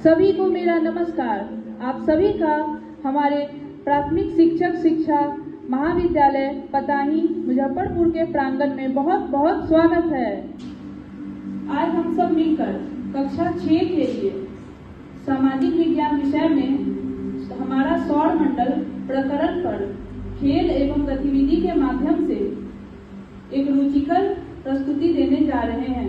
सभी को मेरा नमस्कार। आप सभी का हमारे प्राथमिक शिक्षक शिक्षा महाविद्यालय पताही मुजफ्फरपुर के प्रांगण में बहुत बहुत स्वागत है। आज हम सब मिलकर कक्षा 6 के लिए सामाजिक विज्ञान विषय में हमारा सौर मंडल प्रकरण पर खेल एवं गतिविधि के माध्यम से एक रुचिकर प्रस्तुति देने जा रहे हैं।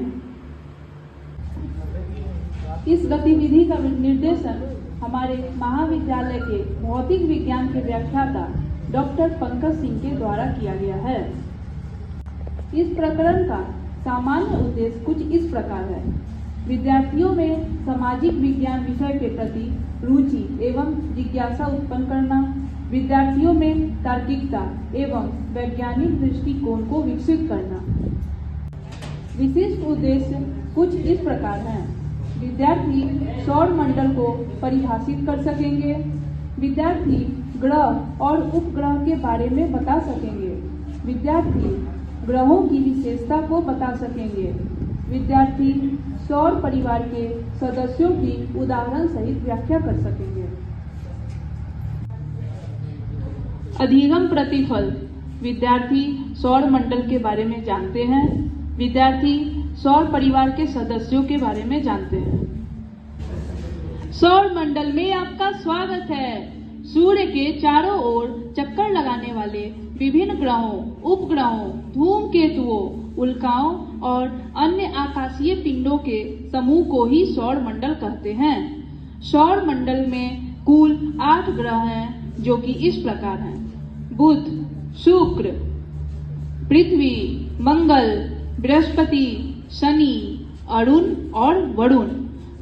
इस गतिविधि का निर्देशन हमारे महाविद्यालय के भौतिक विज्ञान के व्याख्याता डॉक्टर पंकज सिंह के द्वारा किया गया है। इस प्रकरण का सामान्य उद्देश्य कुछ इस प्रकार है। विद्यार्थियों में सामाजिक विज्ञान विषय के प्रति रुचि एवं जिज्ञासा उत्पन्न करना, विद्यार्थियों में तार्किकता एवं वैज्ञानिक दृष्टिकोण को विकसित करना। विशिष्ट उद्देश्य कुछ इस प्रकार हैं। विद्यार्थी सौर मंडल को परिभाषित कर सकेंगे, विद्यार्थी ग्रह और उपग्रह के बारे में बता सकेंगे, विद्यार्थी ग्रहों की विशेषता को बता सकेंगे, विद्यार्थी सौर परिवार के सदस्यों की उदाहरण सहित व्याख्या कर सकेंगे। अधिगम प्रतिफल, विद्यार्थी सौर मंडल के बारे में जानते हैं, विद्यार्थी सौर परिवार के सदस्यों के बारे में जानते हैं। सौर मंडल में आपका स्वागत है। सूर्य के चारों ओर चक्कर लगाने वाले विभिन्न ग्रहों, उपग्रहों, धूमकेतुओं, उल्काओं और अन्य आकाशीय पिंडों के समूह को ही सौर मंडल कहते हैं। सौर मंडल में कुल 8 ग्रह हैं, जो कि इस प्रकार हैं: बुध, शुक्र, पृथ्वी, मंगल, बृहस्पति, शनि, अरुण और वरुण।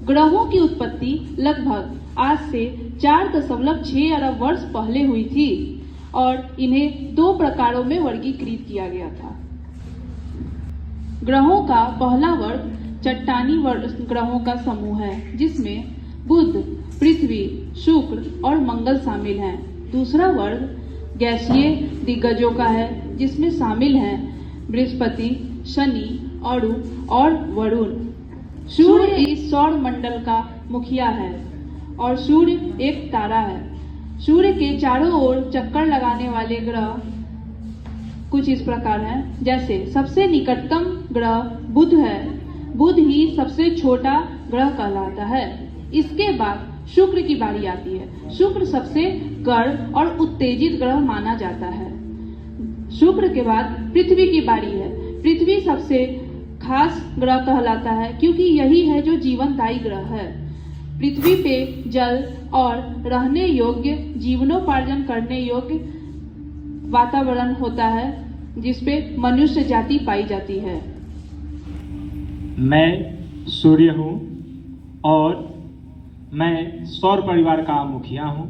ग्रहों की उत्पत्ति लगभग आज से 4.6 अरब वर्ष पहले हुई थी और इन्हें 2 प्रकारों में वर्गीकृत किया गया था। ग्रहों का पहला वर्ग चट्टानी ग्रहों का समूह है, जिसमें बुध, पृथ्वी, शुक्र और मंगल शामिल हैं। दूसरा वर्ग गैसीय दिग्गजों का है, जिसमें शामिल हैं बृहस्पति, शनि, अरु और वरुण। सूर्य इस सौर मंडल का मुखिया है और सूर्य एक तारा है। सूर्य के चारों ओर चक्कर लगाने वाले ग्रह कुछ इस प्रकार हैं, जैसे सबसे निकटतम ग्रह बुध है। बुध ही सबसे छोटा ग्रह कहलाता है। इसके बाद शुक्र की बारी आती है। शुक्र सबसे गर्म और उत्तेजित ग्रह माना जाता है। शुक्र के बाद पृथ्वी की बारी है। पृथ्वी सबसे खास ग्रह कहलाता है, क्योंकि यही है जो जीवनदायी ग्रह है। पृथ्वी पे जल और रहने योग्य, जीवनोपार्जन करने योग्य वातावरण होता है, जिसपे मनुष्य जाति पाई जाती है। मैं सूर्य हूँ और मैं सौर परिवार का मुखिया हूँ।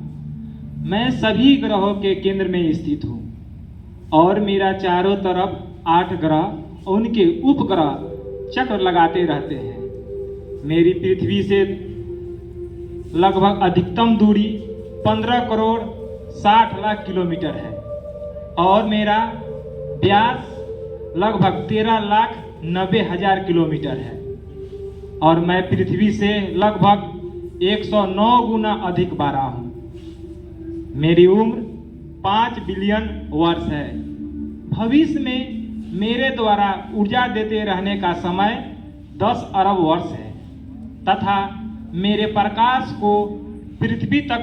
मैं सभी ग्रहों के केंद्र में स्थित हूँ और मेरा चारों तरफ 8 ग्रह उनके उपग्रह चक्र लगाते रहते हैं। मेरी पृथ्वी से लगभग अधिकतम दूरी 15 करोड़ 60 लाख किलोमीटर है और मेरा व्यास लगभग 13 लाख 90 हजार किलोमीटर है और मैं पृथ्वी से लगभग 109 गुना अधिक बड़ा हूँ। मेरी उम्र 5 बिलियन वर्ष है। भविष्य में मेरे द्वारा ऊर्जा देते रहने का समय 10 अरब वर्ष है तथा मेरे प्रकाश को पृथ्वी तक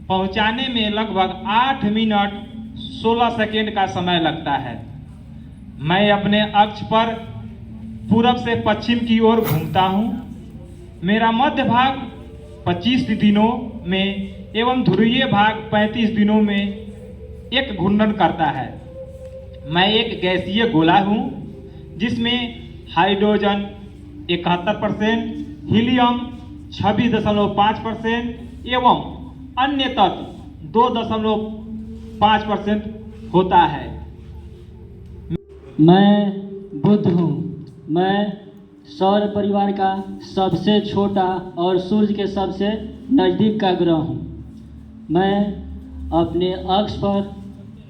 पहुंचाने में लगभग 8 मिनट 16 सेकेंड का समय लगता है। मैं अपने अक्ष पर पूरब से पश्चिम की ओर घूमता हूं। मेरा मध्य भाग 25 दिनों में एवं ध्रुवीय भाग 35 दिनों में एक घूर्णन करता है। मैं एक गैसीय गोला हूँ, जिसमें हाइड्रोजन 71%, हीलियम 26.5% एवं अन्य तत्व 2.5% होता है। मैं बुध हूँ। मैं सौर परिवार का सबसे छोटा और सूर्य के सबसे नज़दीक का ग्रह हूँ। मैं अपने अक्ष पर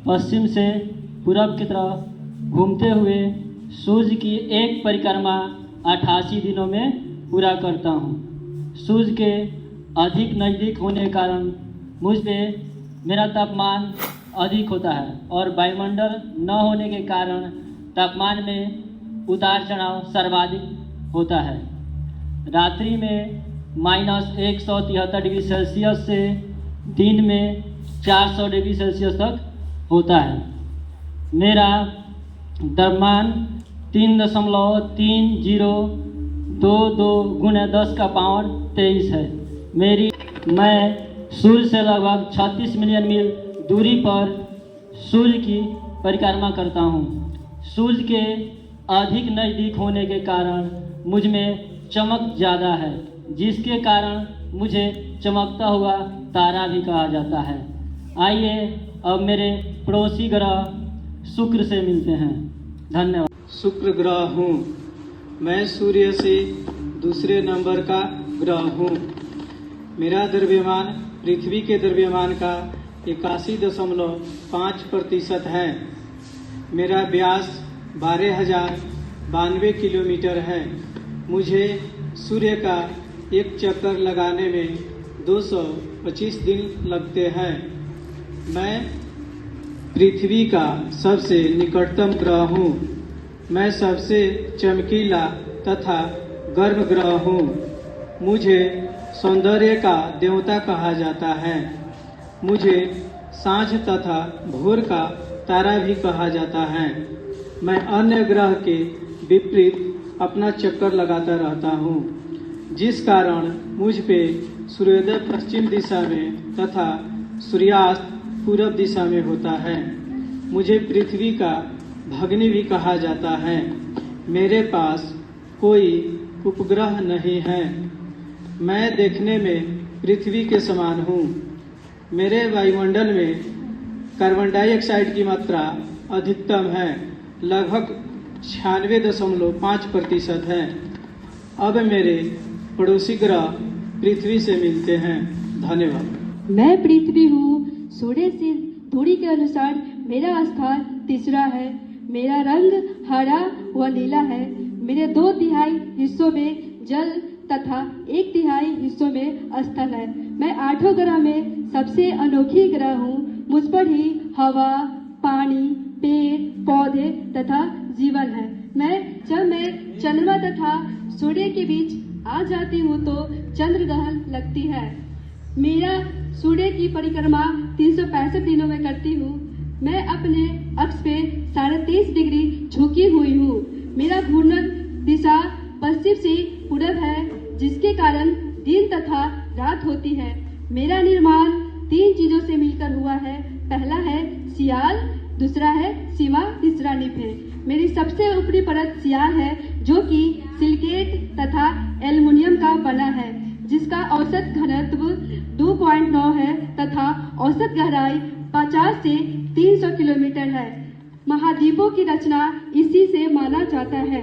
पश्चिम से पूरब की तरफ घूमते हुए सूर्य की एक परिक्रमा 88 दिनों में पूरा करता हूँ। सूर्य के अधिक नज़दीक होने के कारण मुझ पे मेरा तापमान अधिक होता है और वायुमंडल न होने के कारण तापमान में उतार चढ़ाव सर्वाधिक होता है। रात्रि में -173 डिग्री सेल्सियस से दिन में 400 डिग्री सेल्सियस तक होता है। मेरा द्रव्यमान 3.3022 है। मैं सूर्य से लगभग 36 मिलियन मील दूरी पर सूर्य की परिक्रमा करता हूँ। सूर्य के अधिक नज़दीक होने के कारण मुझ में चमक ज़्यादा है, जिसके कारण मुझे चमकता हुआ तारा भी कहा जाता है। आइए अब मेरे पड़ोसी ग्रह शुक्र से मिलते हैं। धन्यवाद। शुक्र ग्रह हूँ। मैं सूर्य से दूसरे नंबर का ग्रह हूँ। मेरा द्रव्यमान पृथ्वी के द्रव्यमान का 81.5% है। मेरा व्यास 12,092 किलोमीटर है। मुझे सूर्य का एक चक्कर लगाने में 225 दिन लगते हैं। मैं पृथ्वी का सबसे निकटतम ग्रह हूँ। मैं सबसे चमकीला तथा गर्म ग्रह हूँ। मुझे सौंदर्य का देवता कहा जाता है। मुझे सांझ तथा भोर का तारा भी कहा जाता है। मैं अन्य ग्रह के विपरीत अपना चक्कर लगाता रहता हूँ, जिस कारण मुझ पे सूर्योदय पश्चिम दिशा में तथा सूर्यास्त पूरब दिशा में होता है। मुझे पृथ्वी का भग्नी भी कहा जाता है। मेरे पास कोई उपग्रह नहीं है। मैं देखने में पृथ्वी के समान हूँ। मेरे वायुमंडल में कार्बन डाइऑक्साइड की मात्रा अधिकतम है, लगभग 96.5% है। अब मेरे पड़ोसी ग्रह पृथ्वी से मिलते हैं। धन्यवाद। मैं पृथ्वी हूँ। सूर्य से दूरी के अनुसार मेरा स्थान तीसरा है। मेरा रंग हरा व नीला है। मेरे 2/3 हिस्सों में जल तथा 1/3 हिस्सों में स्थल है। मैं 8 ग्रह में सबसे अनोखी ग्रह हूँ। मुझ पर ही हवा, पानी, पेड़ पौधे तथा जीवन है। जब मैं चंद्रमा तथा सूर्य के बीच आ जाती हूँ तो चंद्रग्रहण लगती है। मेरा सूर्य की परिक्रमा 365 दिनों में करती हूँ। मैं अपने अक्ष पे 23.5 डिग्री झुकी हुई हूँ। मेरा घूर्णन दिशा पश्चिम से पूरब है, जिसके कारण दिन तथा रात होती है। मेरा निर्माण 3 चीजों से मिलकर हुआ है। पहला है सियाल, दूसरा है सीमा, तीसरा निप है। मेरी सबसे ऊपरी परत सियाल है, जो कि सिलिकेट तथा एल्युमिनियम का बना है, जिसका औसत घनत्व 2.9 है तथा औसत गहराई 50 से 300 किलोमीटर है। महाद्वीपों की रचना इसी से माना जाता है।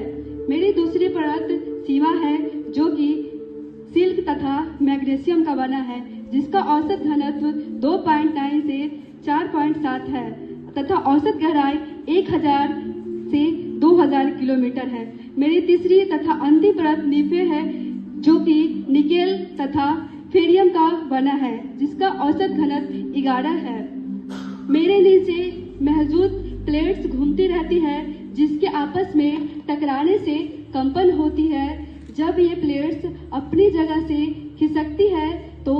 मेरी दूसरी परत सीमा है, जो कि सिल्क तथा मैग्नीशियम का बना है, जिसका औसत घनत्व 2.9 से 4.7 है तथा औसत गहराई 1000 से 2000 किलोमीटर है। मेरी तीसरी तथा अंतिम परत निफे है, जो कि निकेल तथा फेरियम का बना है, जिसका औसत घनत्व 11 है। मेरे नीचे मौजूद प्लेट्स घूमती रहती है, जिसके आपस में टकराने से कंपन होती है। जब ये प्लेट्स अपनी जगह से खिसकती है तो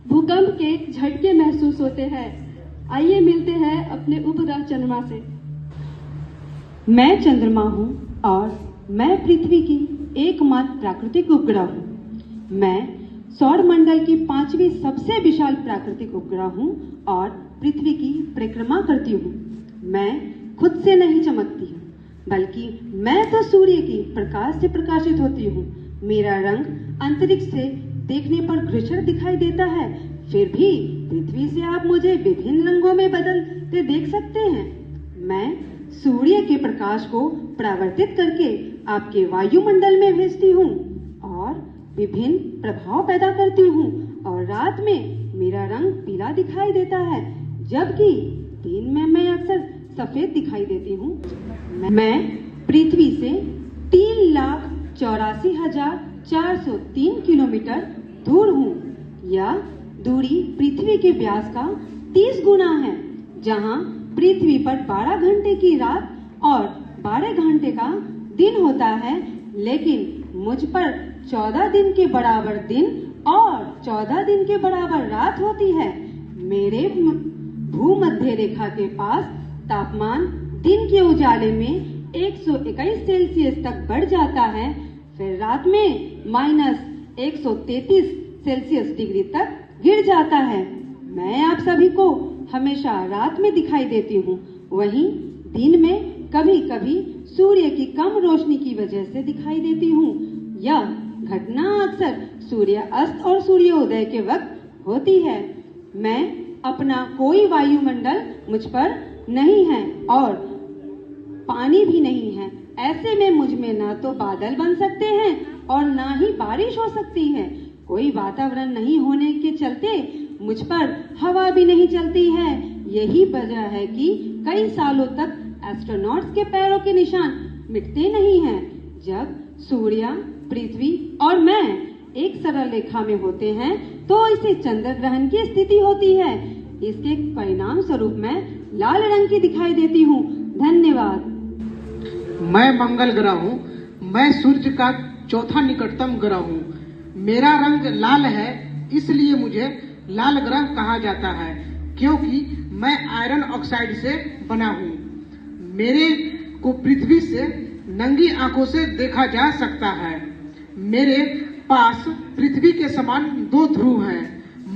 भूकंप के झटके महसूस होते हैं। आइए मिलते हैं अपने उपग्रह चंद्रमा से। मैं चंद्रमा हूँ और मैं पृथ्वी की एकमात्र प्राकृतिक उपग्रह हूँ। मैं सौर मंडल की 5वीं सबसे विशाल प्राकृतिक उपग्रह हूँ और पृथ्वी की परिक्रमा करती हूँ। मैं खुद से नहीं चमकती हूँ, बल्कि मैं तो सूर्य की प्रकाश से प्रकाशित होती हूँ। मेरा रंग अंतरिक्ष से देखने पर घृष्ण दिखाई देता है, फिर भी पृथ्वी से आप मुझे विभिन्न रंगों में बदलते देख सकते हैं। मैं सूर्य के प्रकाश को परावर्तित करके आपके वायुमंडल में भेजती हूँ और विभिन्न प्रभाव पैदा करती हूँ, और रात में मेरा रंग पीला दिखाई देता है, जबकि दिन में मैं अक्सर सफेद दिखाई देती हूँ। मैं पृथ्वी से 3,84,403 किलोमीटर दूर हूँ। यह दूरी पृथ्वी के व्यास का 30 गुना है। जहाँ पृथ्वी पर 12 घंटे की रात और 12 घंटे का दिन होता है, लेकिन मुझ पर 14 दिन के बराबर दिन और 14 दिन के बराबर रात होती है। मेरे भूमध्य रेखा के पास तापमान दिन के उजाले में 121 सेल्सियस तक बढ़ जाता है, फिर रात में -133 सेल्सियस डिग्री तक गिर जाता है। मैं आप सभी को हमेशा रात में दिखाई देती हूँ, वहीं दिन में कभी कभी सूर्य की कम रोशनी की वजह से दिखाई देती हूँ। यह घटना अक्सर सूर्य अस्त और सूर्योदय के वक्त होती है। मैं अपना कोई वायुमंडल मुझ पर नहीं है और पानी भी नहीं है। ऐसे में मुझ में न तो बादल बन सकते हैं और न ही बारिश हो सकती है। कोई वातावरण नहीं होने के चलते मुझ पर हवा भी नहीं चलती है। यही वजह है कि कई सालों तक एस्ट्रोनॉट्स के पैरों के निशान मिटते नहीं हैं। जब सूर्य, पृथ्वी और मैं एक सरल रेखा में होते हैं तो इसे चंद्र ग्रहण की स्थिति होती है। इसके परिणाम स्वरूप मैं लाल रंग की दिखाई देती हूँ। धन्यवाद। मैं मंगल ग्रह हूँ। मैं सूर्य का चौथा निकटतम ग्रह हूँ। मेरा रंग लाल है, इसलिए मुझे लाल ग्रह कहा जाता है, क्योंकि मैं आयरन ऑक्साइड से बना हूँ। मेरे को पृथ्वी से नंगी आंखों से देखा जा सकता है। मेरे पास पृथ्वी के समान 2 ध्रुव हैं।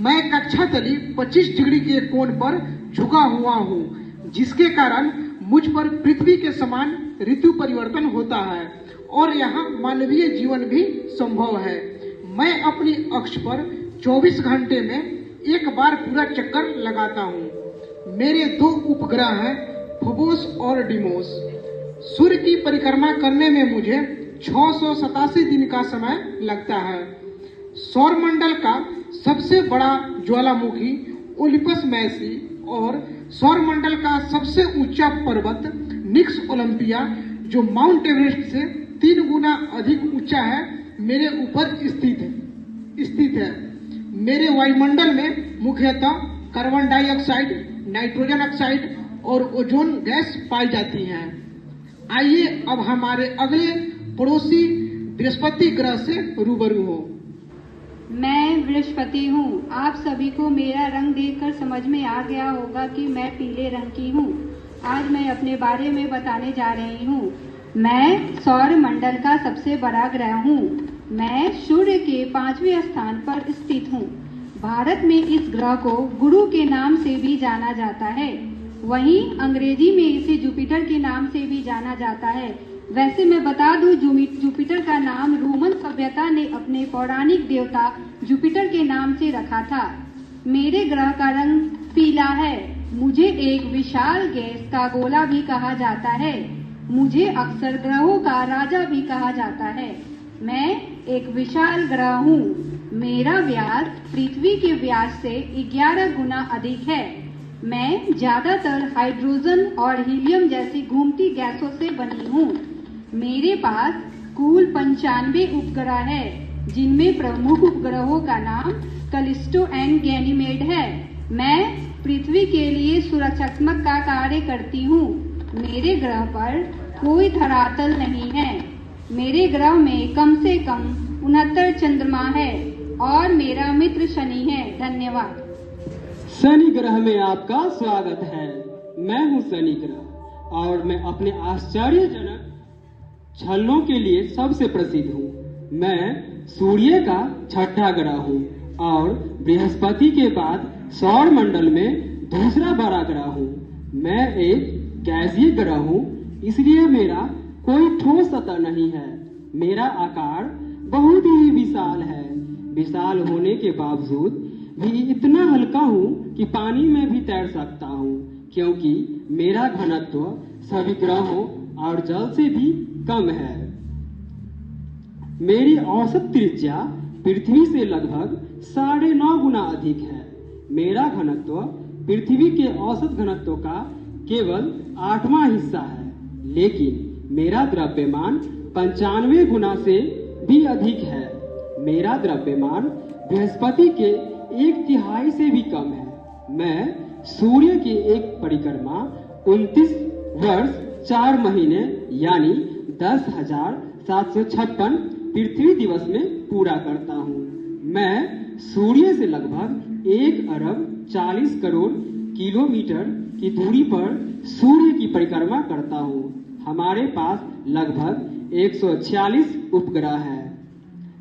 मैं कक्षा तली 25 डिग्री के कोण पर झुका हुआ हूँ, जिसके कारण मुझ पर पृथ्वी के समान ऋतु परिवर्तन होता है और यहाँ मानवीय जीवन भी संभव है। मैं अपनी अक्ष पर 24 घंटे में एक बार पूरा चक्कर लगाता हूँ। मेरे 2 उपग्रह हैं, फोबोस और डिमोस। सूर्य की परिक्रमा करने में मुझे 687 दिन का समय लगता है। सौरमंडल का सबसे बड़ा ज्वालामुखी ओलिपस मैसी और सौरमंडल का सबसे ऊंचा पर्वत निक्स ओलंपिया, जो माउंट एवरेस्ट से 3 गुना अधिक ऊंचा है, मेरे ऊपर स्थित है। मेरे वायुमंडल में मुख्यतः कार्बन डाइऑक्साइड, नाइट्रोजन ऑक्साइड और ओजोन गैस पाई जाती हैं। आइए अब हमारे अगले पड़ोसी बृहस्पति ग्रह से रूबरू हो। मैं बृहस्पति हूँ। आप सभी को मेरा रंग देखकर समझ में आ गया होगा कि मैं पीले रंग की हूँ। आज मैं अपने बारे में बताने जा रही हूँ। मैं सौर मंडल का सबसे बड़ा ग्रह हूँ। मैं सूर्य के 5वें स्थान पर स्थित हूँ। भारत में इस ग्रह को गुरु के नाम से भी जाना जाता है। वहीं अंग्रेजी में इसे जुपिटर के नाम से भी जाना जाता है। वैसे मैं बता दूं, जुपिटर का नाम रोमन सभ्यता ने अपने पौराणिक देवता जुपिटर के नाम से रखा था। मेरे ग्रह का रंग पीला है। मुझे एक विशाल गैस का गोला भी कहा जाता है। मुझे अक्सर ग्रहों का राजा भी कहा जाता है। मैं एक विशाल ग्रह हूँ। मेरा व्यास पृथ्वी के व्यास से 11 गुना अधिक है। मैं ज्यादातर हाइड्रोजन और हीलियम जैसी घूमती गैसों से बनी हूँ। मेरे पास कुल 95 उपग्रह है, जिनमें प्रमुख उपग्रहों का नाम कैलिस्टो एंड गैनीमेड है। मैं पृथ्वी के लिए सुरक्षात्मक का कार्य करती हूँ। मेरे ग्रह पर कोई धरातल नहीं है। मेरे ग्रह में कम से कम 69 चंद्रमा है और मेरा मित्र शनि है। धन्यवाद। शनि ग्रह में आपका स्वागत है। मैं हूँ शनि ग्रह और मैं अपने आश्चर्यजनक छल्लों के लिए सबसे प्रसिद्ध हूँ। मैं सूर्य का 6ठा ग्रह हूँ और बृहस्पति के बाद सौर मंडल में दूसरा बड़ा ग्रह हूँ। मैं एक गैसीय ग्रह हूँ, इसलिए मेरा कोई ठोस सतह नहीं है। मेरा आकार बहुत ही विशाल है। विशाल होने के बावजूद भी इतना हल्का हूँ कि पानी में भी तैर सकता हूँ, क्योंकि मेरा घनत्व सभी ग्रहों और जल से भी कम है। मेरी औसत त्रिज्या पृथ्वी से लगभग 9.5 गुना अधिक है। मेरा घनत्व पृथ्वी के औसत घनत्व का केवल 8वां हिस्सा है, लेकिन मेरा द्रव्यमान 95 गुना से भी अधिक है। मेरा द्रव्यमान बृहस्पति के 1/3 से भी कम है। मैं सूर्य की एक परिक्रमा 29 वर्ष 4 महीने यानी 10,756 पृथ्वी दिवस में पूरा करता हूँ। मैं सूर्य से लगभग 1 अरब 40 करोड़ किलोमीटर की दूरी पर सूर्य की परिक्रमा करता हूँ। हमारे पास लगभग 146 उपग्रह है।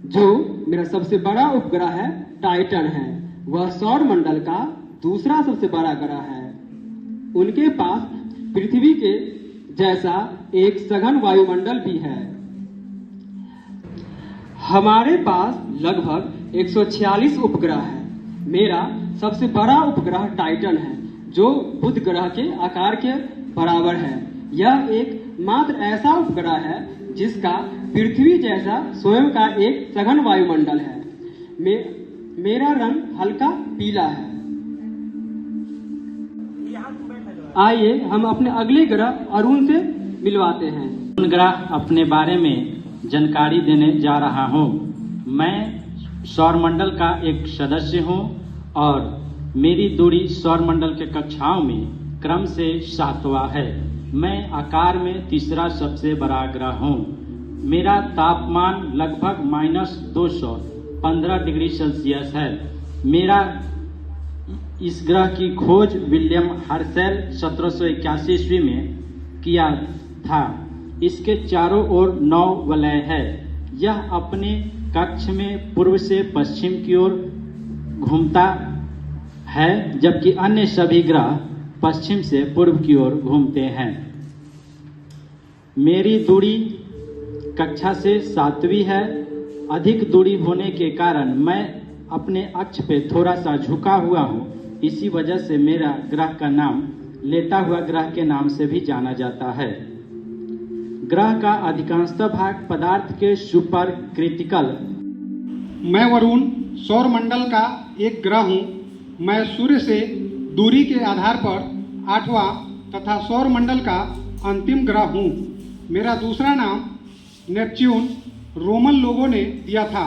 जो मेरा सबसे बड़ा उपग्रह है टाइटन है। वह सौर मंडल का दूसरा सबसे बड़ा ग्रह है। उनके पास पृथ्वी के जैसा एक सघन वायुमंडल भी है। हमारे पास लगभग 146 उपग्रह है। मेरा सबसे बड़ा उपग्रह टाइटन है जो बुध ग्रह के आकार के बराबर है। यह एक मात्र ऐसा उपग्रह है जिसका पृथ्वी जैसा स्वयं का एक सघन वायुमंडल है। मेरा रंग हल्का पीला है। आइए हम अपने अगले ग्रह अरुण से मिलवाते हैं। अरुण ग्रह अपने बारे में जानकारी देने जा रहा हूँ। मैं सौरमंडल का एक सदस्य हूँ और मेरी दूरी सौरमंडल के कक्षाओं में क्रम से 7वां है। मैं आकार में तीसरा सबसे बड़ा ग्रह हूँ। मेरा तापमान लगभग -215 डिग्री सेल्सियस है। मेरा इस ग्रह की खोज विलियम हर्शेल 1781 ईस्वी में किया था। इसके चारों ओर 9 वलय है। यह अपने कक्ष में पूर्व से पश्चिम की ओर घूमता है जबकि अन्य सभी ग्रह पश्चिम से पूर्व की ओर घूमते हैं। मेरी दूरी कक्षा से 7वीं है। अधिक दूरी होने के कारण मैं अपने अक्ष पे थोड़ा सा झुका हुआ हूँ। इसी वजह से मेरा ग्रह का नाम लेटा हुआ ग्रह के नाम से भी जाना जाता है। ग्रह का अधिकांशतः भाग पदार्थ के सुपर क्रिटिकल। मैं वरुण सौरमंडल का एक ग्रह हूँ। मैं सूर्य से दूरी के आधार पर 8वां तथा सौरमंडल का अंतिम ग्रह हूँ। मेरा दूसरा नाम नेपच्यून रोमन लोगों ने दिया था।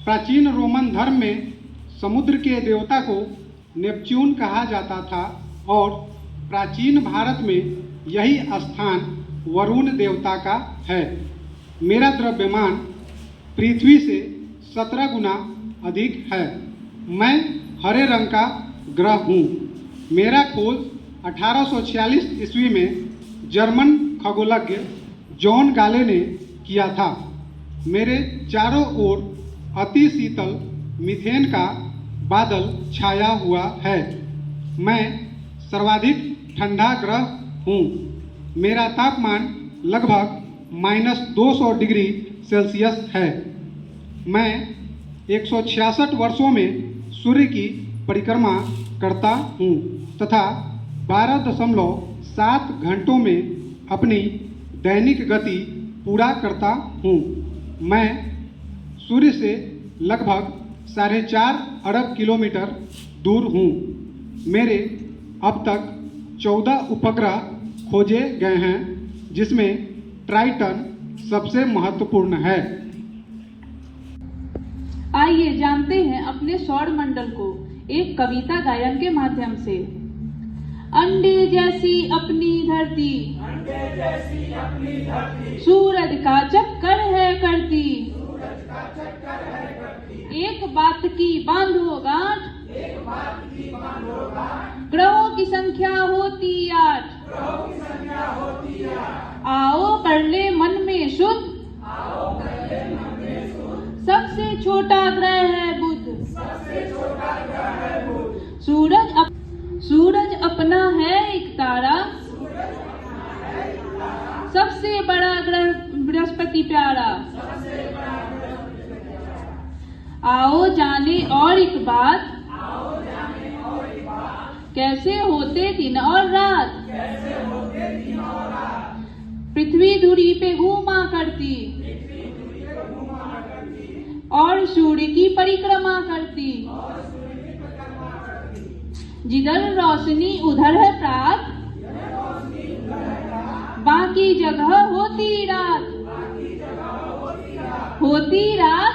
प्राचीन रोमन धर्म में समुद्र के देवता को नेपच्यून कहा जाता था और प्राचीन भारत में यही स्थान वरुण देवता का है। मेरा द्रव्यमान पृथ्वी से 17 गुना अधिक है। मैं हरे रंग का ग्रह हूँ। मेरा खोज 1846 ईस्वी में जर्मन खगोलज्ञ जॉन गाले ने किया था। मेरे चारों ओर अति शीतल मीथेन का बादल छाया हुआ है। मैं सर्वाधिक ठंडा ग्रह हूँ। मेरा तापमान लगभग -200 डिग्री सेल्सियस है। मैं 166 वर्षों में सूर्य की परिक्रमा करता हूँ तथा 12.7 घंटों में अपनी दैनिक गति पूरा करता हूँ। मैं सूर्य से लगभग 4.5 अरब किलोमीटर दूर हूँ। मेरे अब तक 14 उपग्रह खोजे गए हैं जिसमें ट्राइटन सबसे महत्वपूर्ण है। आइए जानते हैं अपने सौर मंडल को एक कविता गायन के माध्यम से। अंडे जैसी अपनी धरती, सूरज का चक्कर है करती, एक बात की बांधो गांठ, ग्रहों की संख्या होती 8, आओ कर ले मन में शुद्ध, सबसे छोटा ग्रह है बुध, सूरज अपना है एक तारा, सबसे बड़ा ग्रह बृहस्पति प्यारा। आओ जाने और एक बात, कैसे होते दिन और रात, पृथ्वी धुरी पे घूमा करती और सूर्य की परिक्रमा करती, जिधर रोशनी उधर है प्रात, बाकी जगह होती रात, होती रात।